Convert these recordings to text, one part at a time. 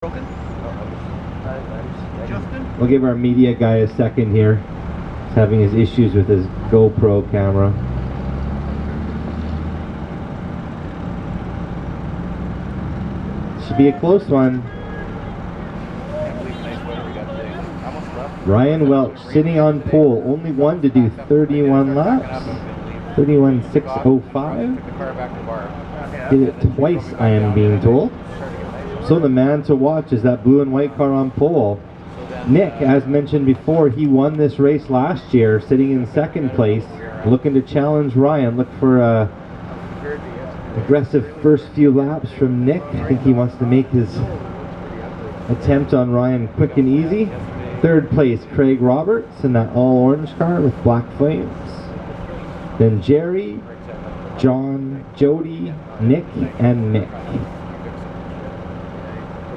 Broken? Justin? We'll give our media guy a second here. He's having his issues with his GoPro camera. Should be a close one. Ryan Welch sitting on pole, only one to do 31 laps. 31.605. Did it twice, I am being told. So the man to watch is that blue and white car on pole. Nick, as mentioned before, he won this race last year, sitting in second place, looking to challenge Ryan. Look for a aggressive first few laps from Nick. I think he wants to make his attempt on Ryan quick and easy. Third place, Craig Roberts in that all orange car with black flames. Then Jerry, John, Jody, Nick, and Nick.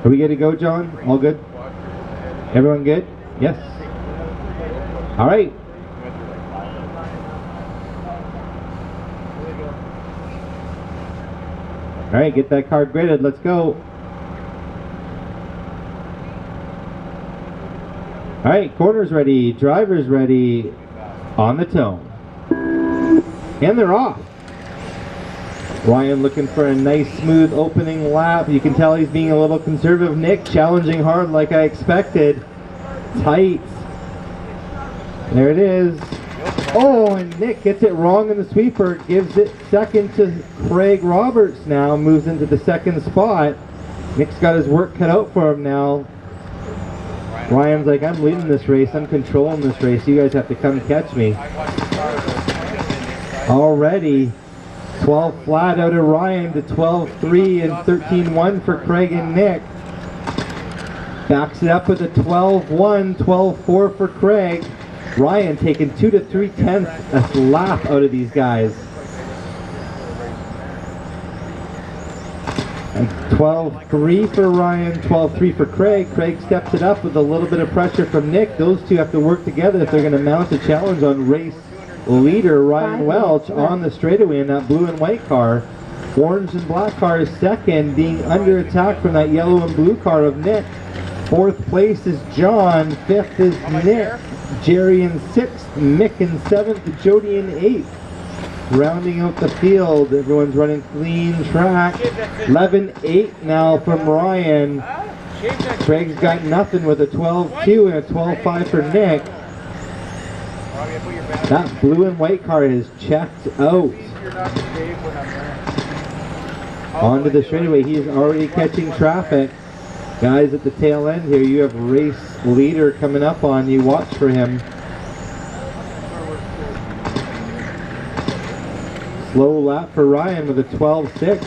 Are we good to go, John? All good? Everyone good? Yes? All right. All right, get that car gridded. Let's go. All right, corners ready, drivers ready, on the tone. And they're off. Ryan looking for a nice smooth opening lap. You can tell he's being a little conservative. Nick challenging hard like I expected. Tight. There it is. Oh, and Nick gets it wrong in the sweeper. Gives it second to Craig Roberts now. Moves into the second spot. Nick's got his work cut out for him now. Ryan's like, I'm leading this race. I'm controlling this race. You guys have to come catch me. Already 12 flat out of Ryan to 12.3 and 13.1 for Craig and Nick. Backs it up with a 12.1, 12.4 for Craig. Ryan taking 2 to 3/10 a lap out of these guys. And 12.3 for Ryan, 12.3 for Craig. Craig steps it up with a little bit of pressure from Nick. Those two have to work together if they're going to mount a challenge on race leader Ryan Welch on the straightaway in that blue and white car. Orange and black car is second, being under attack from that yellow and blue car of Nick. Fourth place is John. Fifth is Nick. Jerry in sixth. Mick in seventh. Jody in eighth. Rounding out the field, everyone's running clean track. 11.8 now from Ryan. Craig's got nothing with a 12.2 and a 12.5 for Nick. That blue and white car is checked out. Onto the straightaway, he is already catching traffic. Guys at the tail end here, you have race leader coming up on you. Watch for him. Slow lap for Ryan with a 12.6.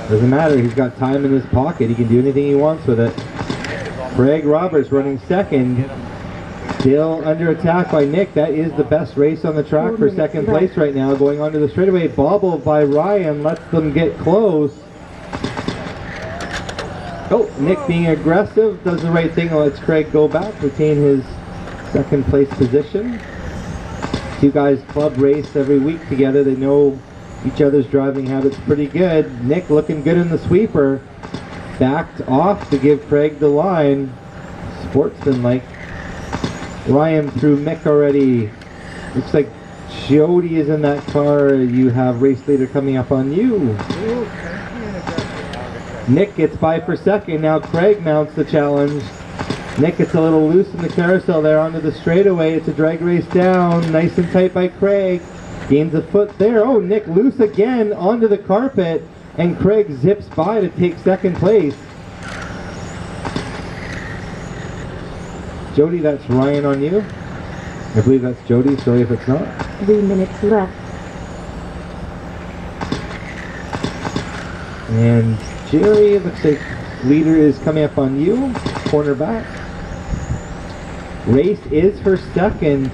Doesn't matter, he's got time in his pocket. He can do anything he wants with it. Craig Roberts running second. Still under attack by Nick. That is the best race on the track for second place right now. Going onto the straightaway. Bobble by Ryan lets them get close. Oh, Nick being aggressive. Does the right thing. Lets Craig go back. Retain his second place position. Two guys club race every week together. They know each other's driving habits pretty good. Nick looking good in the sweeper. Backed off to give Craig the line. Sportsman-like. Ryan through Mick already. Looks like Jody is in that car. You have race leader coming up on you. Nick gets by for second. Now Craig mounts the challenge. Nick gets a little loose in the carousel there onto the straightaway. It's a drag race down. Nice and tight by Craig. Gains a foot there. Oh, Nick loose again onto the carpet. And Craig zips by to take second place. Jody, that's Ryan on you. I believe that's Jody. Sorry if it's not. 3 minutes left. And Jerry, looks like leader is coming up on you. Corner back. Race is for second.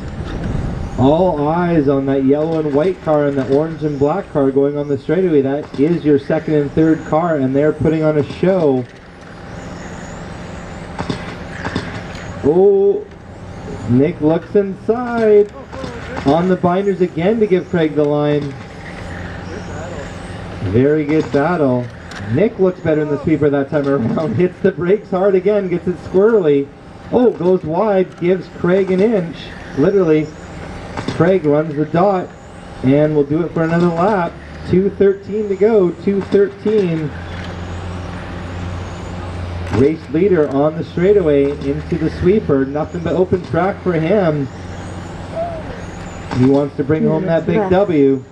All eyes on that yellow and white car and the orange and black car going on the straightaway. That is your second and third car, and they're putting on a show. Oh, Nick looks inside. On the binders again to give Craig the line. Very good battle. Nick looks better in the sweeper that time around. Hits the brakes hard again, gets it squirrely. Oh, goes wide, gives Craig an inch. Literally, Craig runs the dot, and we'll do it for another lap. 2:13 to go, 2:13. Race leader on the straightaway into the sweeper. Nothing but open track for him. He wants to bring home that big W.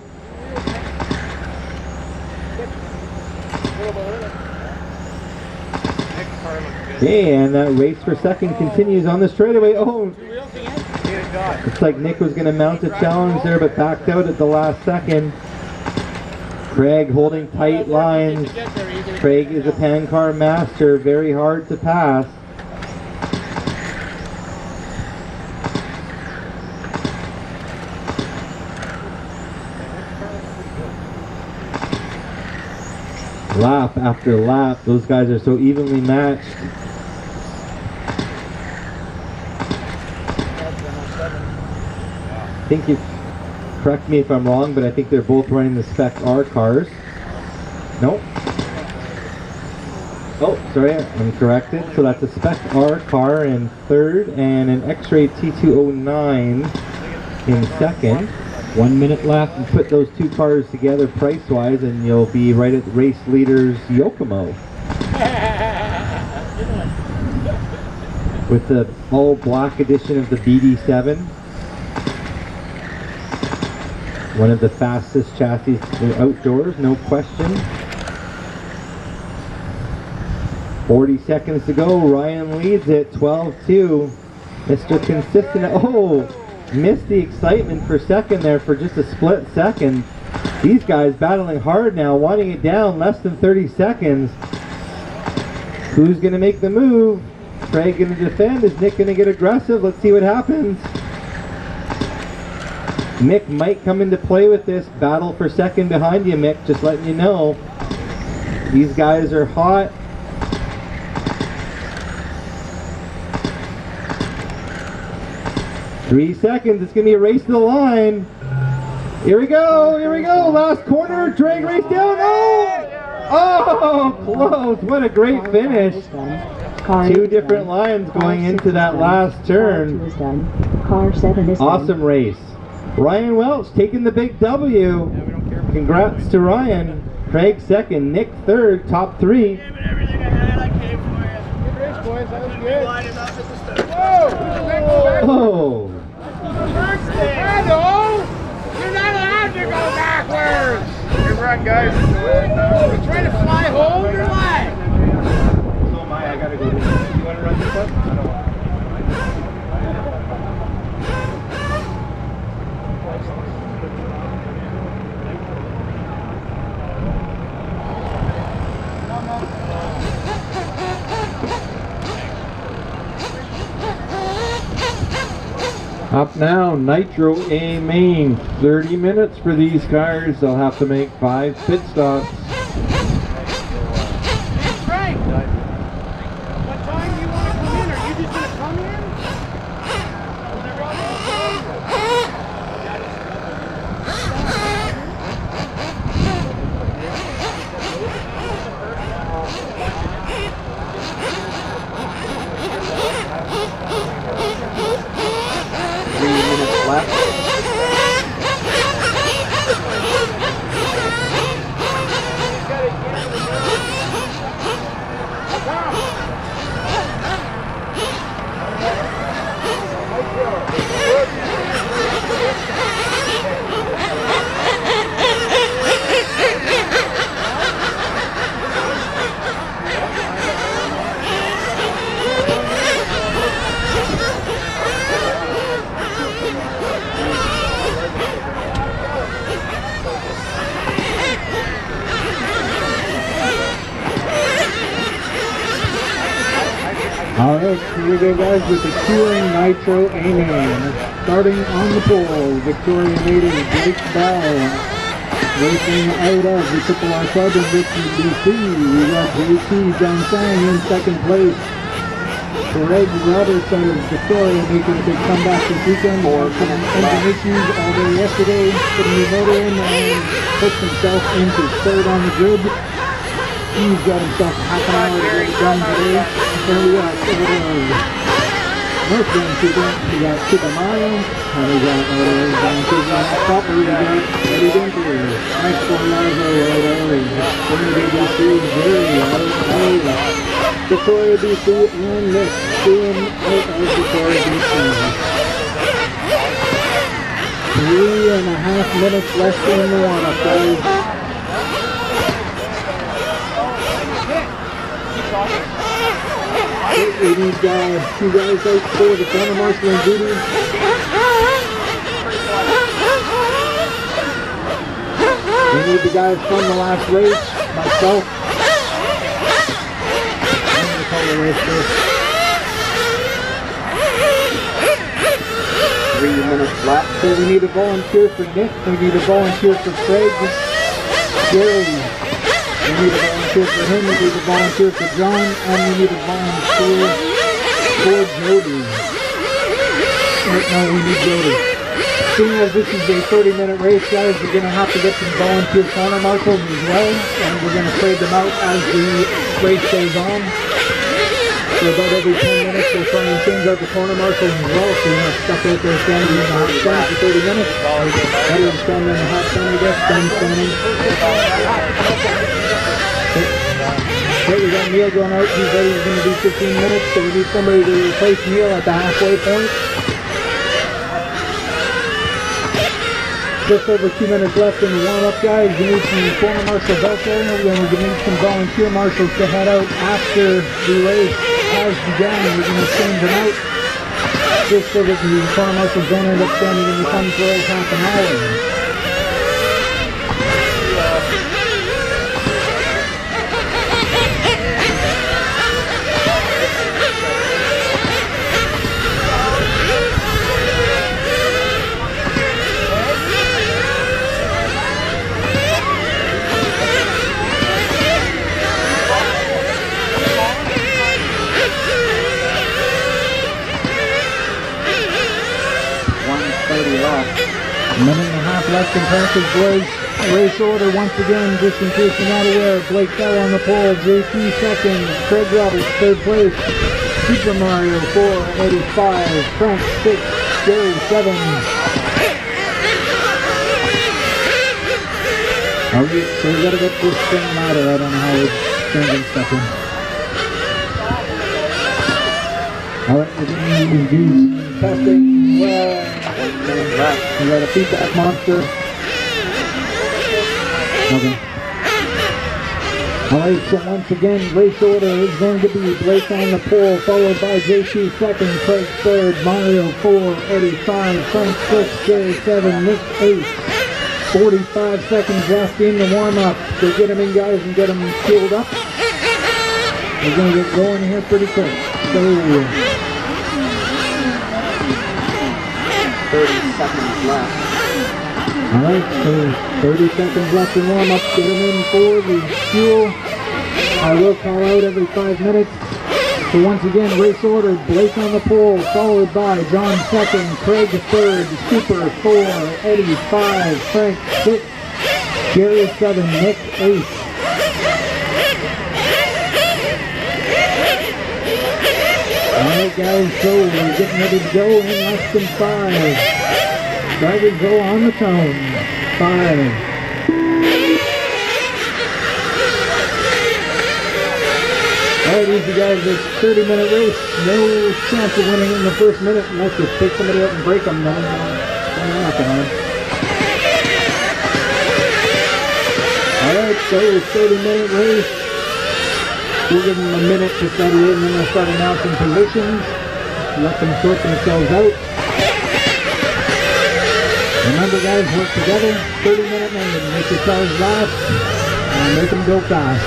Okay, and that race for second continues on the straightaway. Oh, looks like Nick was going to mount a challenge there, but backed out at the last second. Craig holding tight lines. Craig is a pan car master, very hard to pass. Lap after lap, those guys are so evenly matched. I think if, correct me if I'm wrong, but I think they're both running the Spec R cars. Nope. Oh, sorry, I'm corrected. So that's a Spec R car in third and an X-Ray T209 in second. 1 minute left, and put those two cars together price-wise, and you'll be right at the race leader's Yokomo. With the all-black edition of the BD7. One of the fastest chassis outdoors, no question. 40 seconds to go. Ryan leads it, 12-2. Mr. Consistent. Oh! Missed the excitement for second there for just a split second. These guys battling hard now, wanting it down, less than 30 seconds. Who's going to make the move? Craig going to defend? Is Nick going to get aggressive? Let's see what happens. Mick might come into play with this. Battle for second behind you, Mick, just letting you know. These guys are hot. Three seconds, it's going to be a race to the line. Here we go, last corner, drag race down, oh, close, what a great finish. Two different lines going into that last turn. Awesome race. Ryan Welch taking the big W. Congrats to Ryan. Craig second, Nick third, top three. Oh. Hello! You're not allowed to go backwards! Good run, guys. You're trying to fly home, you're live! So am I gotta go. You want to run this one? I don't want to. Up now, Nitro A main. 30 minutes for these cars. They'll have to make 5 pit stops. Frank! What time do you want to come in? Are you just going to come in? Left. Alright, here we go guys with the Touring Nitro A-Main. Starting on the pole, Victoria native Blake Bell. Racing out of the Triple R Club in Richmond, BC. We got JT Johnsang in second place. Craig Roberts out of Victoria making a big comeback this weekend. Some engine issues all day yesterday. Put a new motor in and pushed himself into third on the grid. He's got himself half an hour to get it done today. And we got North Vancouver, we got Super Mario, and we got Vancouver on top, we got Eddie Denver. Next one, Lazo, BC, very out. Victoria, BC, and Nick, doing out of Victoria, BC. 3.5 minutes left in the warm-up, guys. We need two guys out for the corner marshal and duty. We need the guys from the last race, myself. I'm going to call the race first. 3 minutes left. So we need a volunteer for Nick. We need a volunteer for Craig. Gary. We need a volunteer for him, we need a volunteer for John, and we need a volunteer for Jody. Right now we need Jody. Seeing as this is a 30-minute race, guys, we're going to have to get some volunteer corner marshals as well, and we're going to trade them out as the race goes on. So about every 10 minutes we'll try and change out the corner marshals as well, so you're not stuck out there standing in the hot sun for 30 minutes. Better than standing in the hot sun, I guess, than standing. Okay, we got Neil going out. He's ready. He's going to do 15 minutes, so we need somebody to replace Neil at the halfway point. Just over 2 minutes left in the warm-up, guys. We need some corner marshals out there. Then we're going to need some volunteer marshals to head out after the race has begun. We're going to send them out just so that the corner marshals don't end up standing in the sun for half an hour. A minute and a half left in practice, boys. Race order once again, just in case you're not aware. Blake Bell on the pole, JP second, Craig Roberts third place, Super Mario 4, Eddie 5, Frank 6, Gary 7. Okay, so we gotta get this thing louder. I don't know how we're changing stuff in. Alright, we're gonna do testing. Well, we got a feedback monster. Okay. Alright, so once again, race order is going to be Blake on the pole, followed by JC second, Craig third, Mario 4, Eddie 5, Frank 6, Gary 7, Nick 8. 45 seconds left in the warm-up. So get them in, guys, and get them fueled up. We're going to get going here pretty quick. So 30 seconds left. Alright, so 30 seconds left in warm-up. Get them in for the fuel. I will call out every 5 minutes. So once again, race order, Blake on the pole, followed by John second, Craig third, Super 4, Eddie 5, Frank 6, Gary 7, Nick 8. Alright guys, so we're getting ready to go in less than 5. Drivers go on the tone. 5. Alright, easy guys, it's a 30-minute race. No chance of winning in the first minute unless you take somebody out and break them. Then you're not going to win. Alright, so it's a 30-minute race. We'll give them a minute to study it, and then we'll start announcing positions. Let them sort themselves out. Remember guys, work together. 30-minute minute. Make your cars last and make them go fast.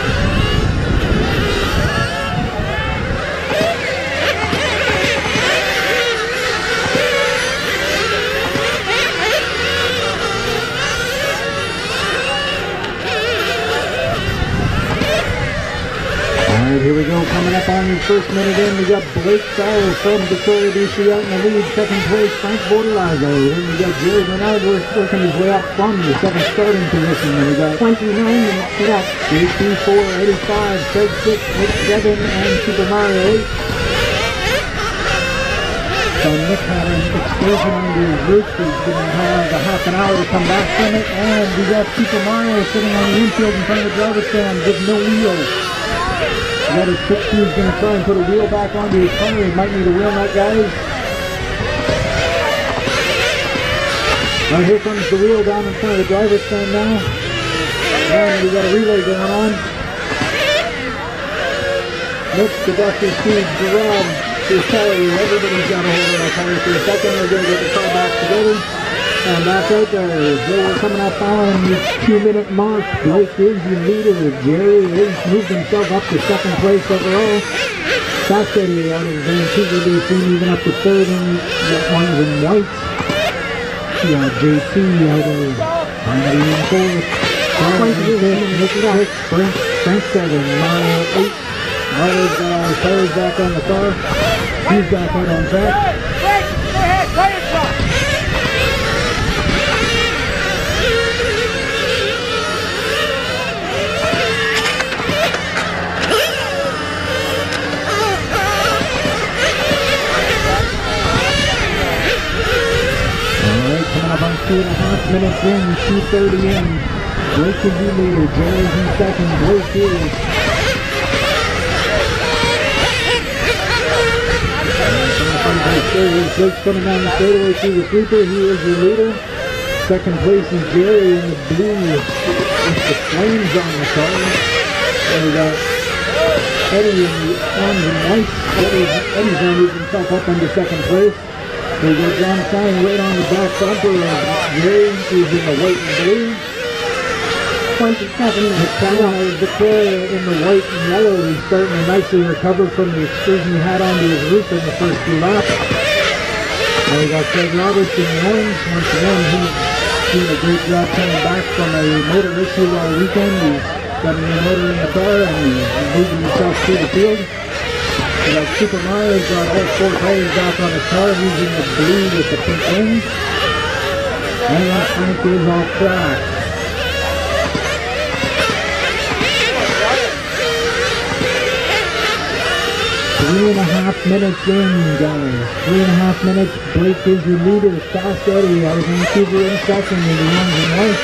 Alright, here we go, coming up on his first minute in. We got Blake Fowler from Victoria BC out in the lead. Second place, Frank Bordelazzo. Then we got Jerry Bernard working his way up from the second starting position. Then we got 29 minutes left. JP 4, 85, Craig 6, Nick 7, and Super Mario 8. So Nick had an explosion under his roots. He's going to have a half an hour to come back from it. And we got Super Mario sitting on the infield in front of the driver's stand with no wheels. We got his pit crew going to try and put a wheel back onto his car. He might need a wheel nut, guys. Now here comes the wheel down in front of the driver's stand now. And we got a relay going on. Nick, the Dr. Steve, Jerome, everybody's got a hold of that car for a second. We're going to get the car back together. And back out there. We're coming up on the 2-minute mark. Blake is the leader. Jerry has moved himself up to second place overall. Saturday out of Vancouver BC moving up to third in the ones in white. We got JC out of fourth. Frank 7, Mario 8. Mario's got all his tires back on the car. He's back out on track. Hey, go ahead, play it, son. Alright, coming up on 2.5 minutes in, 2:30 in. Blake is the leader, Jerry's in second, Blake is. Blake's coming down the straightaway through the sweeper. He is your leader. Second place is Jerry in the blue with the flames on the car. And we got Eddie in the orange and white. Eddie's going to move himself up into second place. We got John Stein right on the back bumper of Jerry, who's in the white and blue. 27 minutes. Victoria in the white and yellow. He's starting to nicely recover from the excursion he had onto his roof in the first few laps. And we got Craig Roberts in the orange. Once again, he's doing a great job coming back from a motor issue all weekend. He's got a new motor in the car and he's moving himself through the field. We got Super Mario's got all 4 tires back on his car. He's in the blue with the pink wings. And Frank is off track. 3.5 minutes in, guys. 3.5 minutes. Blake is your leader. Fast Eddie out of Vancouver in second in the orange and white.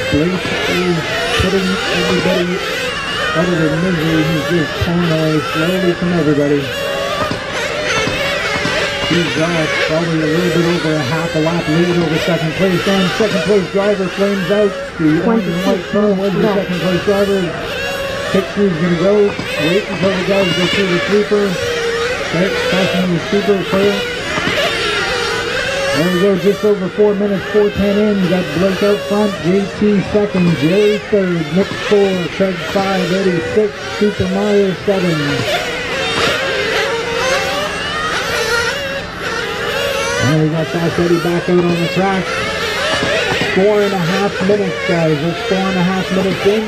Blake is putting everybody out of their misery. He's just pulling away slowly from everybody. He's got probably a little bit over a half a lap lead over second place. And second place driver flames out. The orange and white car was the second place driver. Pit crew's going to go. Wait until the guys go through the sweeper. Okay, passing the sweeper clear. There we go, just over 4 minutes, 4:10 in. We got Blake out front, JT second, Jerry third, Nick 4, Craig 5, Eddie 6, Super Mario 7. And we got Fast Eddie back out on the track. 4.5 minutes, guys. That's 4.5 minutes in.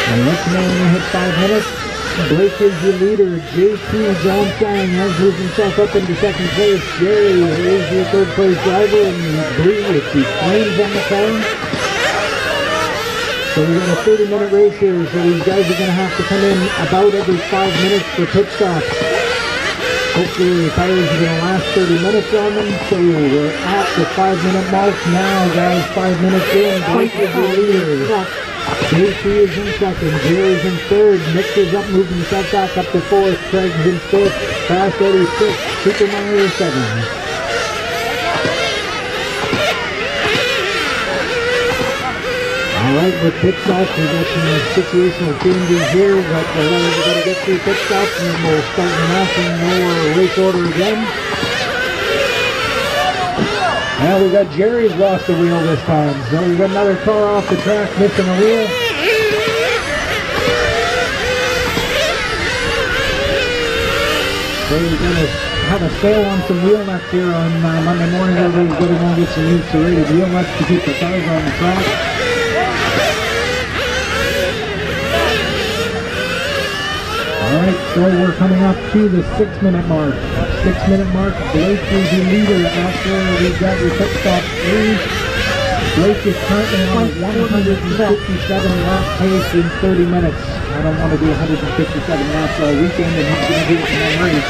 And let's now only hit 5 minutes. Blake is your leader. JT John Sang has moved himself up into second place. Jerry is your third place driver in blue with the flames on the car. So we got a 30-minute race here, so these guys are going to have to come in about every 5 minutes for pit stops. Hopefully the tires are going to last 30 minutes on them. So we're at the 5-minute mark now, guys. 5 minutes in. Blake is your leader. JC is in second, Jerry's in third, Nick is up, moving himself back up to fourth, Craig's in fifth, Fast Eddie sixth, Super Mario 7. Alright, with pit stops, we've got some situational changes here, but we're going to get through pit stops and then we'll start the national race order again. Now we got Jerry's lost the wheel this time, so we got another car off the track missing a wheel. So we're going to have a sale on some wheel nuts here on Monday morning. Everybody's going to go and get some new serrated wheel nuts to keep the cars on the track. So we're coming up to the 6-minute mark. 6-minute mark, Blake is your leader after we've got your pit stop lead. Blake is currently on 157 lap pace in 30 minutes. I don't want to do 157 laps all weekend, and he's going to do it in one race.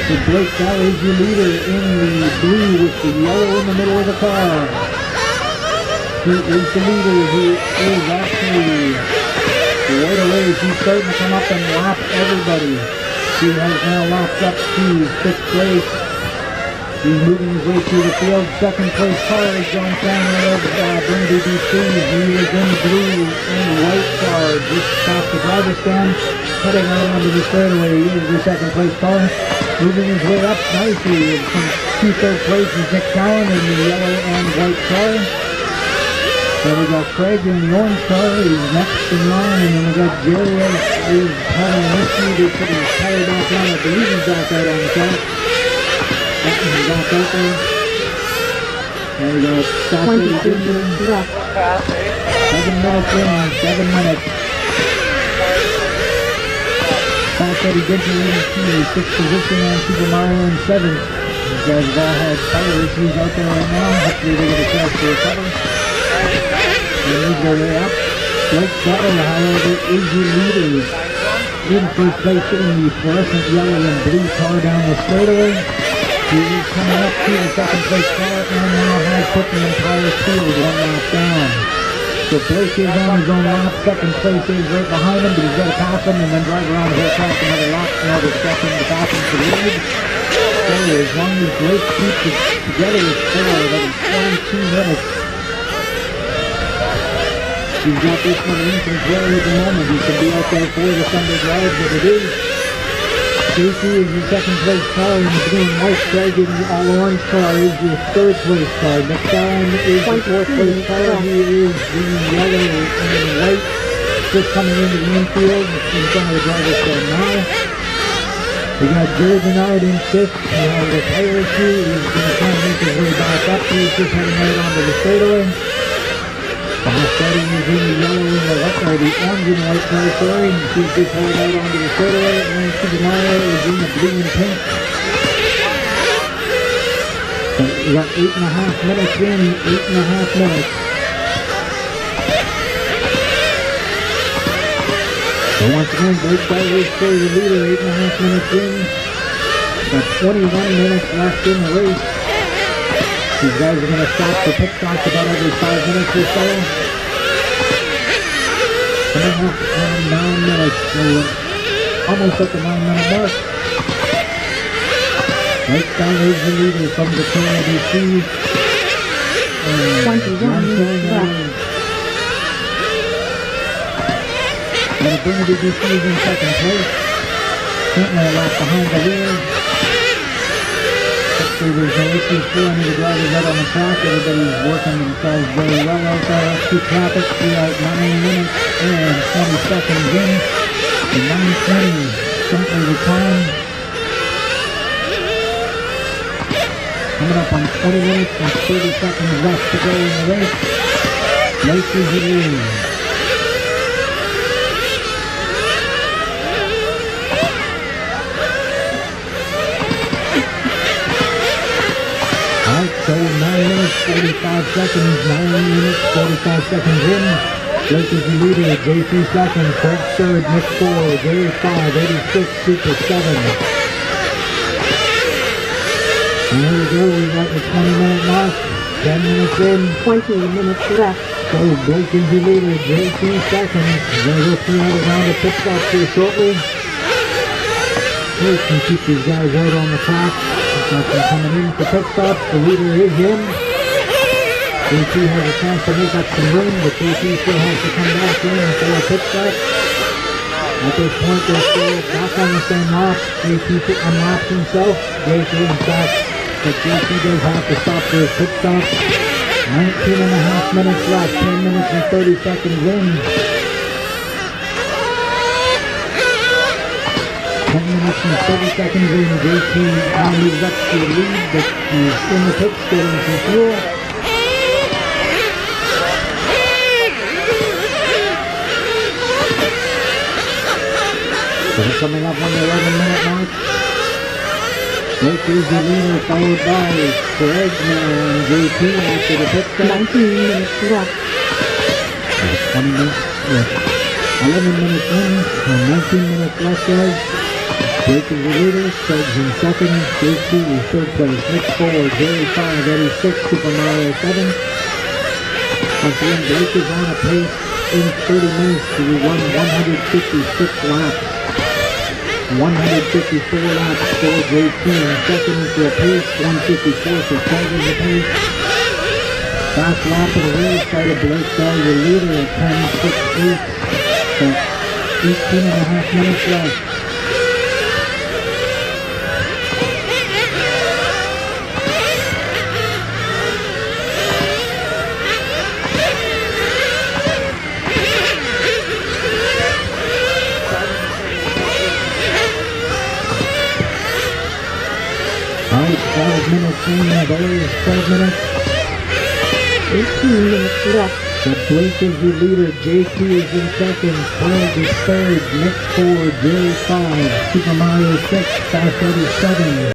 So Blake, that is your leader in the blue with the yellow in the middle of the car. He is the leader. He is actually right away. He's starting to come up and lap everybody. He has now lapped up to 6th place. He's moving his way through the field. 2nd place car is John Chandler of Burnaby, BC. He is in the blue and white car just past the driver's stand, heading out onto the straightaway. He is your 2nd place car. Moving his way up nicely from 2nd place is Nick Cowan in the yellow and white car. Then we got Craig in the orange car, he's next in line, and then we got Jerry is having an issue. They put his tire back on, I believe he's back out on the track. He's back out there. And we got South 22 minutes left. 7 minutes in, 7 minutes. South Eddie Gidger in 6th position on Super Mario in 7th. These guys have all had tire issues out there right now. Hopefully they get a chance to recover. They move their way up. Blake Butler, however, is your leader in 1st place in the fluorescent yellow and blue car down the straightaway. He is coming up to the 2nd place car and now has put the entire field 1 lap down. So Blake is on his own lap. 2nd place is right behind him, but he's got to pass him and then drive around the whole track another lap, another second to pass him to the lead. So as long as Blake keeps it together with 4, that is 22 minutes. He's got this one in control at the moment. He can be out there for the Sunday drive, but it is. Casey is your 2nd place car in the blue and white. Craig in the all orange car is your 3rd place car. Nick Fallon is the 4th place car. He is the yellow and white. Just coming into the infield in front of the driver's stand now. We got Jared Bernard in 5th. He has a tire issue. He's going to try and make his way back up. He's just heading right onto the straightaway. Starting is in the yellow and the white, or the orange and white territory. He's just heading out onto the straightaway. And then Super Mario is in the blue and pink. So we got 8.5 minutes in, 8.5 minutes. So once again, Blake Butler is still the leader, 8.5 minutes in. Got 21 minutes left in the race. These guys are going to stop for pit stops about every 5 minutes or so. Coming up on 9 minutes, so almost at the 9-minute mark. Right down is the leader from the BC. 21 minutes left. And Burnaby BC is in 2nd place. Certainly a lap behind the leader. There's no issues for any of the drivers out on the track. Everybody's working themselves very well out there. Through traffic, we are 9 minutes and 20 seconds in. And 9:20 currently the time. Coming up on 20 minutes and 30 seconds left to go in the race. Race is the lead. So 9 minutes, 45 seconds, 9 minutes, 45 seconds in. Blake is the leader, JC 2nd, Craig 3rd, Nick 4, Jerry 5, 86, Super 7. And here we go, we got the 20-minute mark, 10 minutes in. 20 minutes left. So Blake is the leader, JC 2nd. We're going to go through another round of pit stops here shortly. Blake can keep these guys out on the track. Nothing coming in for pit stops. The leader is him. JT has a chance to make up some room, but JT still has to come back in for a pit stop. At this point, they're still back on the same lap. JT unlaps himself. JT in fact, but JT does have to stop for his pit stop. 19.5 minutes left, 10 minutes and 30 seconds in. 10 minutes and 30 seconds in. JT now moves up to the lead, but he's in the pits getting some fuel. So coming up on the 11-minute mark. Blake is the leader, followed by Craig and JP after the pit stop. 19 minutes left. 20 minutes, 11 minutes in, and 19 minutes left, guys. Blake is the leader, Craig's in second, JP is third place, Nick 4, Jerry 5, Eddie 6, Super Mario 7. Once again, Blake is on a pace in 30 minutes to run 156 laps. 154 laps for JP in second for a pace, 154 for Craig in the pace. Fast lap of the race by the Blake Bell, your leader at 10.68. So 18 and a half minutes left. Alright, 12 minutes in, Barry's 12 minutes. 18 minutes left. The Blake is your leader, JP is in second, Craig is third, Nick 4, Jerry 5, Super Mario 6, Fast Eddie 7.